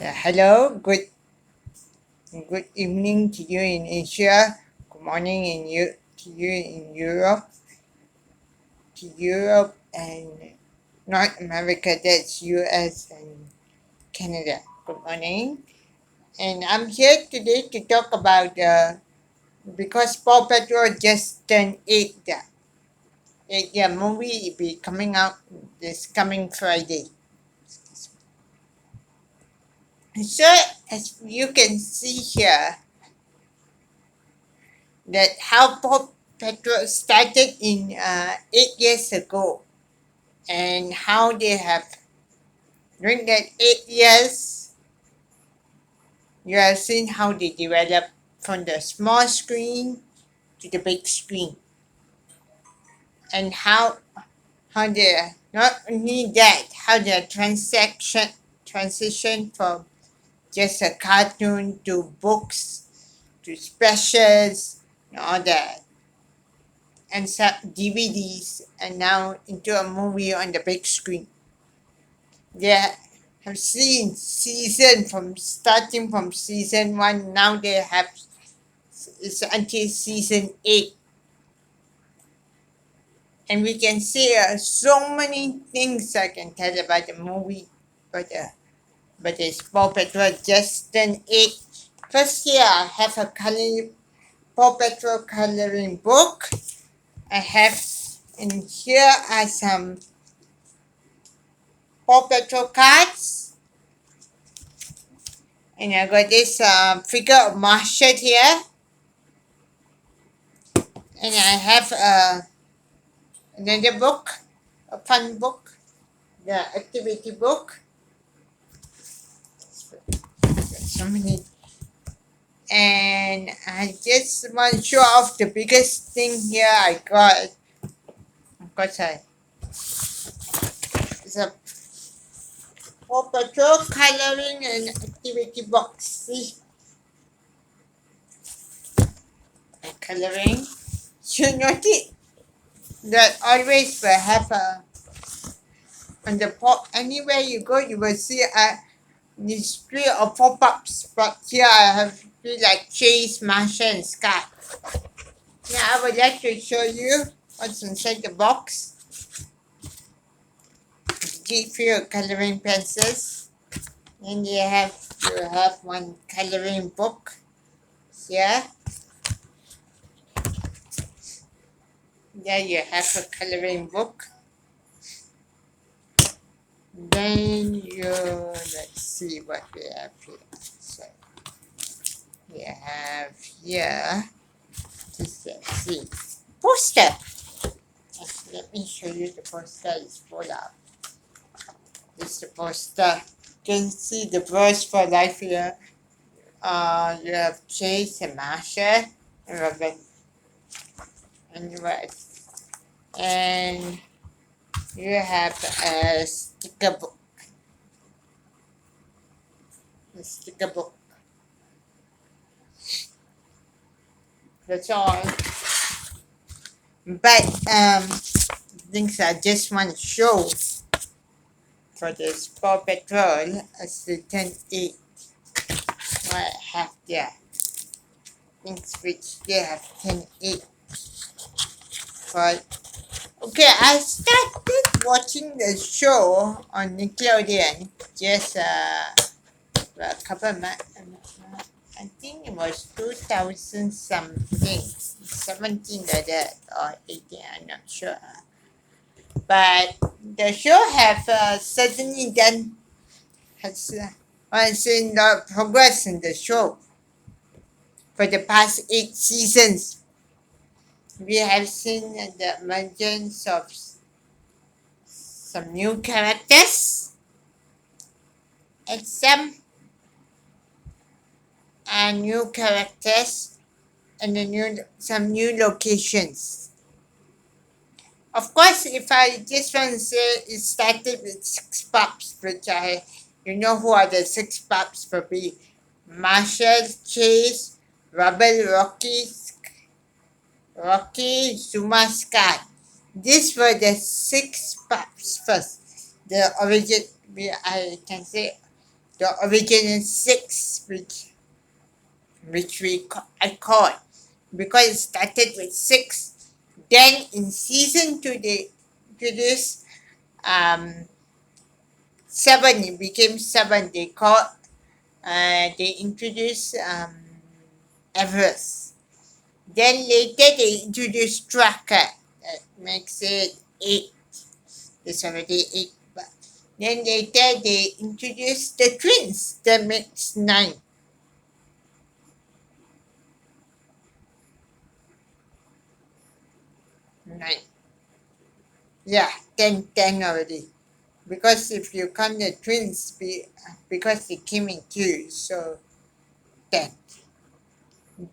Hello, good evening to you in Asia. Good morning to you in Europe and North America. That's U.S. and Canada. Good morning, and I'm here today to talk about because Paw Patrol just turned eight. The 8-year movie will be coming out this coming Friday. So as you can see here, that how Paw Patrol started in 8 years ago, and how they have during that 8 years you have seen how they develop from the small screen to the big screen, and how they not only that, how their transition from just a cartoon to books to specials and all that, and some DVDs, and now into a movie on the big screen. They have seen season from starting from season one. Now they have it's until season 8, and we can see so many things I can tell about the movie, but it's Paw Patrol just turned 8. First here I have a Paw Patrol coloring book. I have, and here are some Paw Patrol cards, and I got this figure of Marshall here, and I have another book, a fun book, the activity book. So many, and I just want to show off the biggest thing here I got. Of course, it's a Paw Patrol coloring and activity box. See, coloring. You notice that always will have a on the pop. Anywhere you go, you will see these 3 or 4 pups. But here I have three like Chase, Marsha, and Scott. Now I would like to show you what's inside the box. Give you coloring pencils. Then you have one coloring book here. There you have a coloring book. Then let's see what we have here. So we have here, just let's see, poster. Let me show you the poster is full out. This is the poster. You can see the verse for life here. You have Chase and Marsha and Robin and what? And you have a sticker book. A sticker book. That's all. But things I just want to show for this Paw Patrol as the 10-8. What I have there. Things which they have 10-8. But okay, I started watching the show on Nickelodeon just a couple of months. I think it was 2000 something, 17 like that, or 18, I'm not sure. But the show have certainly has seen the progress in the show for the past 8 seasons. We have seen the emergence of some new characters and new characters and some new locations. Of course, if I just want to say it started with 6 pups, which you know who are the 6 pups for me. Marshall, Chase, Rubble, Rocky, Zuma, Scott. These were the 6 pups first. The origin, I can say, the original six, which I caught because it started with six. Then in season two they introduced seven. It became seven. They introduced Everest. Then later they introduced Tracker. That makes it eight. It's already eight. But then later they introduced the twins. That makes nine. Nine. Yeah, ten already. Because if you count the twins, because they came in two, so 10.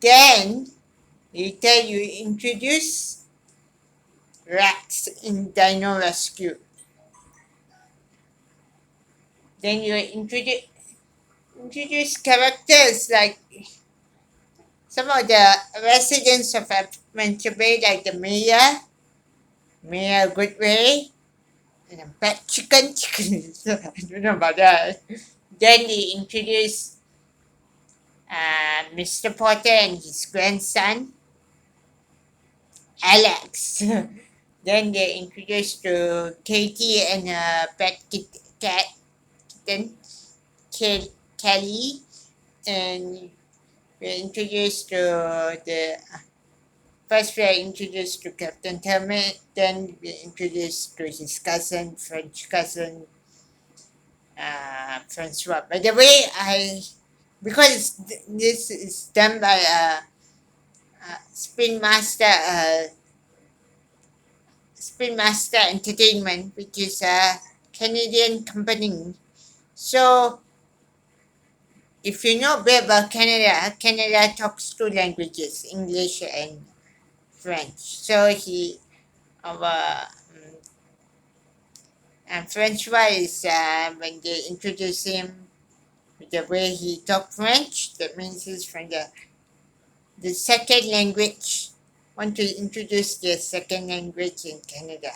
Then later you introduce rats in Dino Rescue. Then you introduce characters like some of the residents of Adventure Bay, like the Mayor Goodway, and a pet chicken. So I don't know about that. Then they introduce Mr. Potter and his grandson, Alex. Then they introduced to Katie and her pet kitten, Kelly. And we're introduced to the first we are introduced to Captain Termit, then we're introduced to his cousin, French cousin, Francois. By the way, because this is done by Spin Master, Spin Master Entertainment, which is a Canadian company. So if you know a bit about Canada, Canada talks two languages, English and French. So our and Francois is when they introduce him with the way he talk French, that means he's from the second language. Want to introduce the second language in Canada.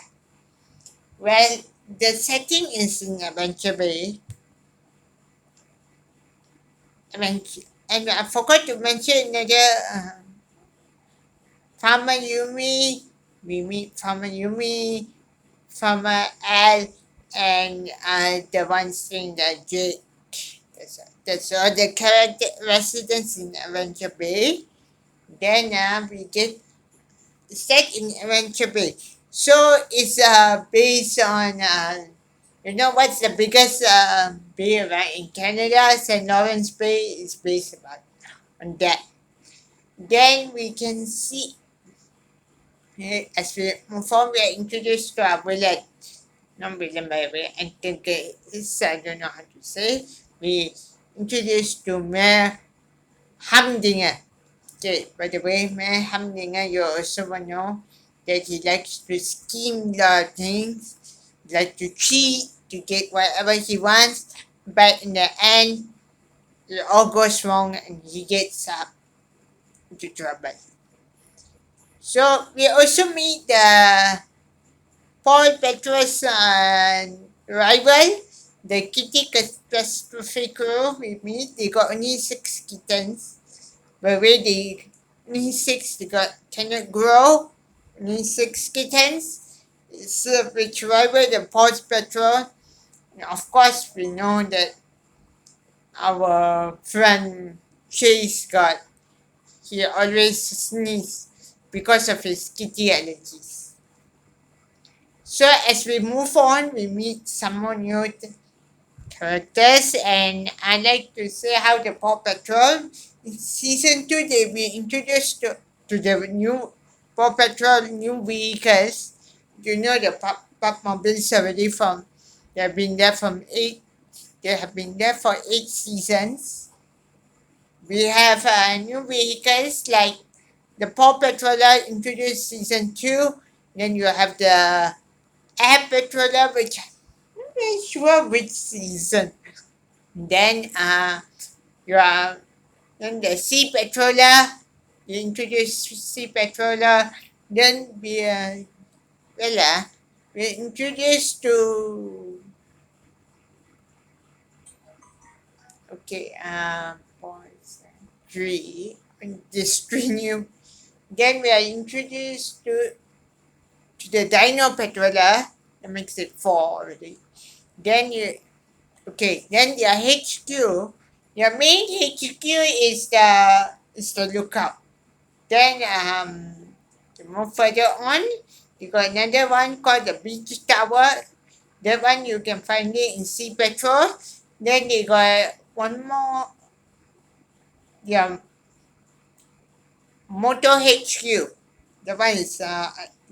Well, the setting is in Adventure Bay. And I forgot to mention another Farmer Yumi. We meet Farmer Yumi, Farmer Al, and the one staying the Jake. That's all the character residents in Adventure Bay. Then we get set in Adventure Bay. So it's based on you know what's the biggest bay right in Canada? St. Lawrence Bay is based on that. Then we can see as we move on, we are introduced to our village. Not villain by the way, and think it's I don't know how to say. We introduced to Mayor Humdinger. Okay, by the way, Mayor Humdinger, you also want to know that he likes to scheme the things, like to cheat to get whatever he wants, but in the end, it all goes wrong and he gets up into trouble. So we also meet the PAW Patrol's rival, the kitty catastrophe crew we meet. They got only six kittens. But where they only six, they cannot grow. Only six kittens. So which rival the PAW Patrol. And of course, we know that our friend Chase he always sneezes because of his kitty allergies. So as we move on, we meet some more new characters, and I like to say how the Paw Patrol in season two they be introduced to the new Paw Patrol new vehicles. You know the Pop Mobiles already from they have been there from eight. They have been there for 8 seasons. We have new vehicles like the Paw Patroller introduced season two. Then you have the Air Patroller, which I'm not sure which season. Then you are then the Sea Patroller. You introduce Sea Patroller. Then we introduced to Okay, points, 3. This 3 new. Then we are introduced to the Dino Patroller. That makes it 4 already. Then you, okay, then your HQ, your main HQ is the lookout. Then to move further on, you got another one called the beach tower. That one you can find it in Sea Patrol. Then they got one more, yeah, Motor HQ. That one is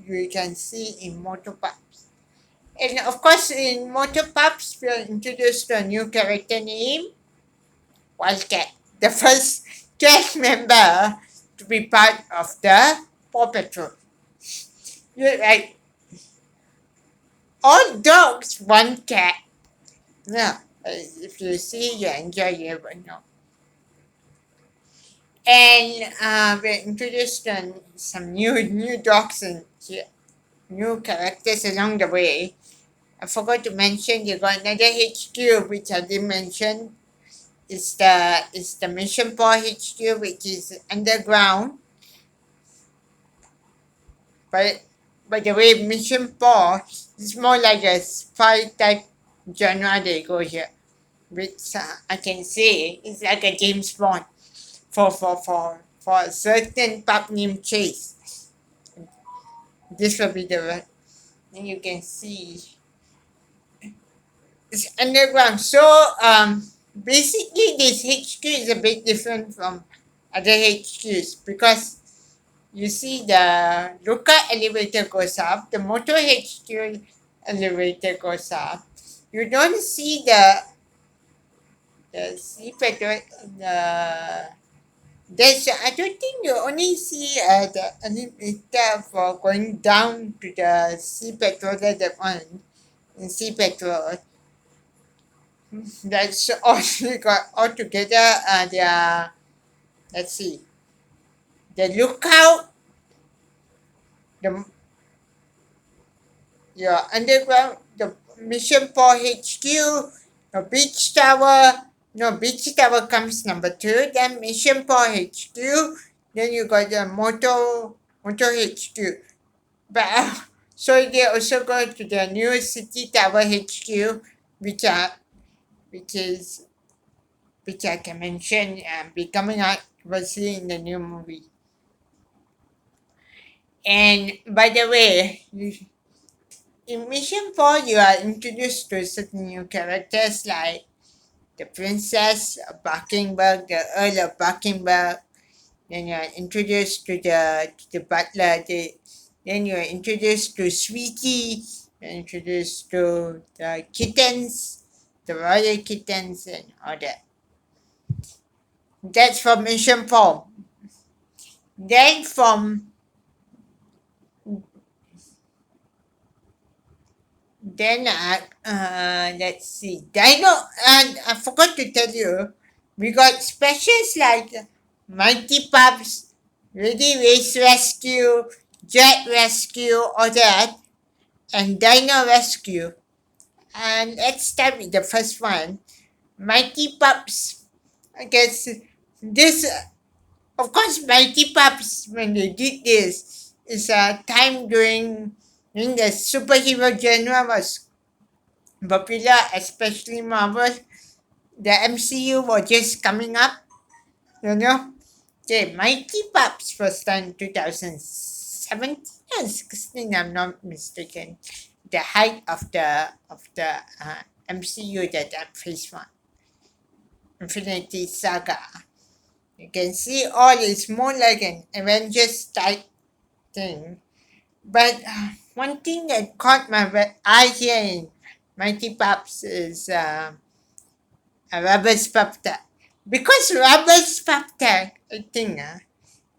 you can see in Motor Pups. And of course, in Motor Pups, we are introduced to a new character named Wildcat, the first cast member to be part of the Paw Patrol. You're like, all dogs want cat. Yeah, if you see, you enjoy, you will know. And we introduced some new dogs and new characters along the way. I forgot to mention you got another HQ which I didn't mention. It's the Mission Paw HQ which is underground. But by the way, Mission Paw is more like a spy type genre they go here. Which I can say is like a James Bond for a certain pup named Chase. This will be the one. And you can see it's underground. So basically this HQ is a bit different from other HQs because you see the lookout elevator goes up, the motor HQ elevator goes up. You don't see the sea petrol there's I don't think you only see the elevator for going down to the sea petrol that one in sea petrol. That's all we got altogether. Let's see, the lookout, the your underground, the Mission Paw HQ, the beach tower. No, beach tower comes number 2. Then Mission Paw HQ. Then you got the motor HQ. But so they also go to the new City Tower HQ, which are which is which I can mention and be coming out obviously in the new movie. And by the way, in Mission 4, you are introduced to certain new characters like the Princess of Buckingham, the Earl of Buckingham. Then you are introduced to the butler. Then you are introduced to Sweetie. You're introduced to the kittens, the royal kittens, and all that. That's from Mission 4. Then let's see. Dino, and I forgot to tell you, we got specials like Mighty Pups, Ready Race Rescue, Jet Rescue, all that, and Dino Rescue. And let's start with the first one, Mighty Pups. I guess this, of course, Mighty Pups, when they did this, is a time during when the superhero genre was popular, especially Marvel. The MCU was just coming up, you know. Okay, Mighty Pups was done in 2017 or 16, I'm not mistaken. The height of the MCU that I Phase 1. Infinity Saga. You can see all is more like an Avengers type thing. But one thing that caught my eye here in Mighty Pups is a rubber's pup tag. Because rubber's pup tag, I think,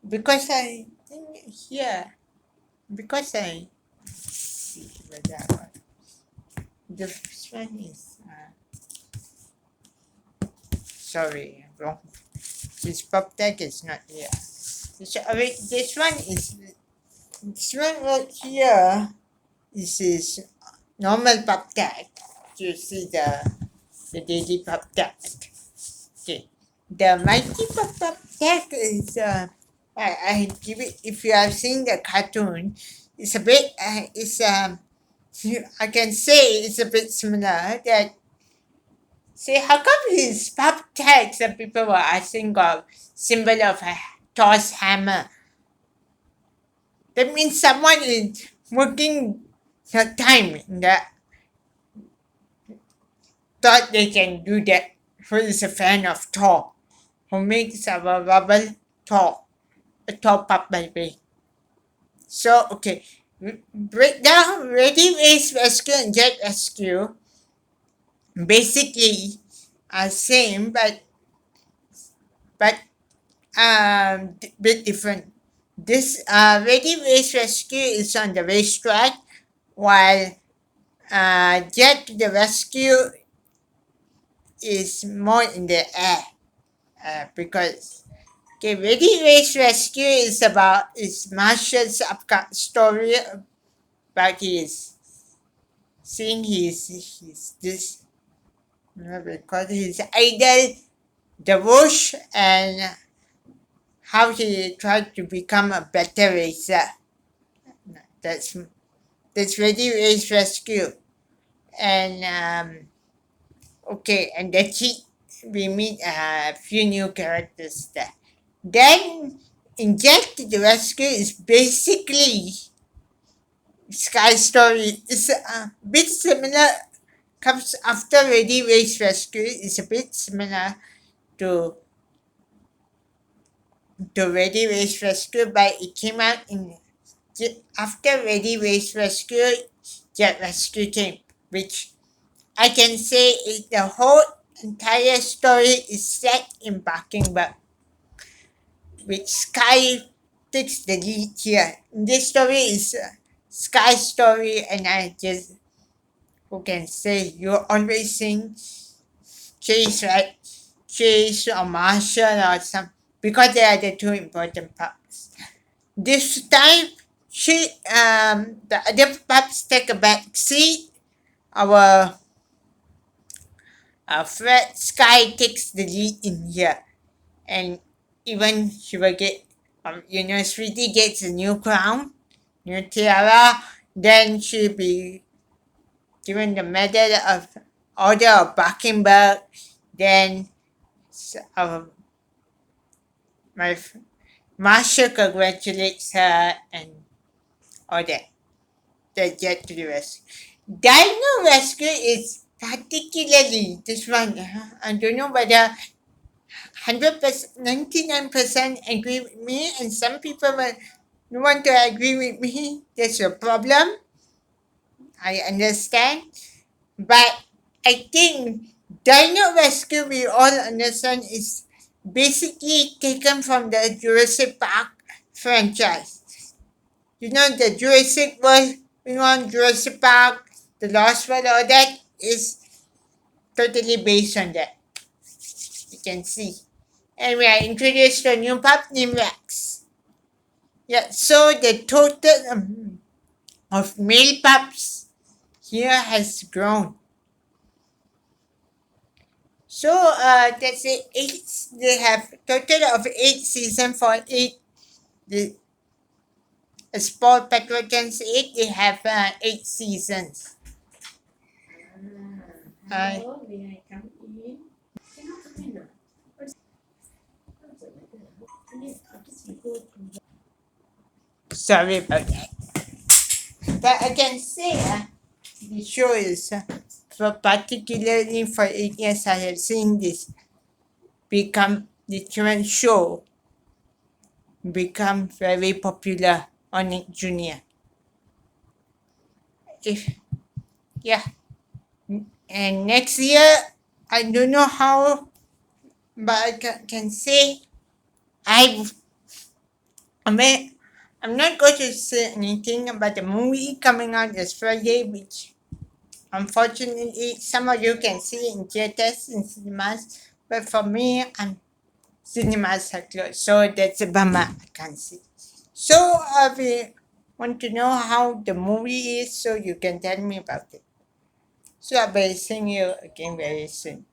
because I think here, because I see whether the first one is, sorry, wrong. This pup tag is not here. This one right here is his normal pup tag. You see the daily pup tag. The Mighty Pop Tech is I give it, if you have seen the cartoon, it's a bit it's I can say it's a bit similar. That say how come his pop tags and people were asking of symbol of a Thor's hammer. That means someone is working the time that thought they can do that. Who is a fan of Thor, who makes our rubble Thor, a Thor pup baby. So okay, break down Ready Race Rescue and Jet Rescue. Basically, are same but bit different. This Ready Race Rescue is on the racetrack, while Jet to the Rescue is more in the air. Because okay, Ready Race Rescue is about is Marshall's story about his seeing his this because his idol the Whoosh and how he tried to become a better racer. That's that's Ready Race Rescue. And okay, and that's it. We meet a few new characters there. Then in Jet to the Rescue is basically Sky Story. It's a bit similar. Comes after Ready Race Rescue. It's a bit similar to Ready Race Rescue, but it came out in after Ready Race Rescue, Jet Rescue came, which I can say is the whole entire story is set in Buckingham, which Sky takes the lead here. This story is Sky's story, and I just who can say you always sing Chase, right? Chase or Marshall or some because they are the two important parts. This time, the other pups take a back seat. Our Fred Sky takes the lead in here, and even she will get, Sweetie gets a new crown, new tiara. Then she'll be given the medal of Order of Buckingham. Then, uh, my Marshall congratulates her and all that. The Jet to the Rescue. Dino Rescue is particularly this one. I don't know whether 100%, 99% agree with me, and some people will want to agree with me. That's a problem. I understand. But I think Dino Rescue, we all understand, is basically taken from the Jurassic Park franchise. You know, the Jurassic World, Jurassic Park, The Lost World, all that is totally based on that. You can see. And we are introduced to a new pup named Rex. Yeah, so the total of male pups here has grown. So that's it. They have total of 8 seasons for 8. The as Paw Patrol can say, they have 8 seasons. Hello, may I come in? Sorry about that. But I can say the show is, for particularly for 8 years, I have seen this become the children's show become very popular on Nick Jr. If yeah, and next year I don't know how, but I can say I I mean, I'm not going to say anything about the movie coming out this Friday, which unfortunately some of you can see in theaters and cinemas, but for me, cinemas are closed, so that's a bummer. I can't see. So we want to know how the movie is, so you can tell me about it. So I'll be seeing you again very soon.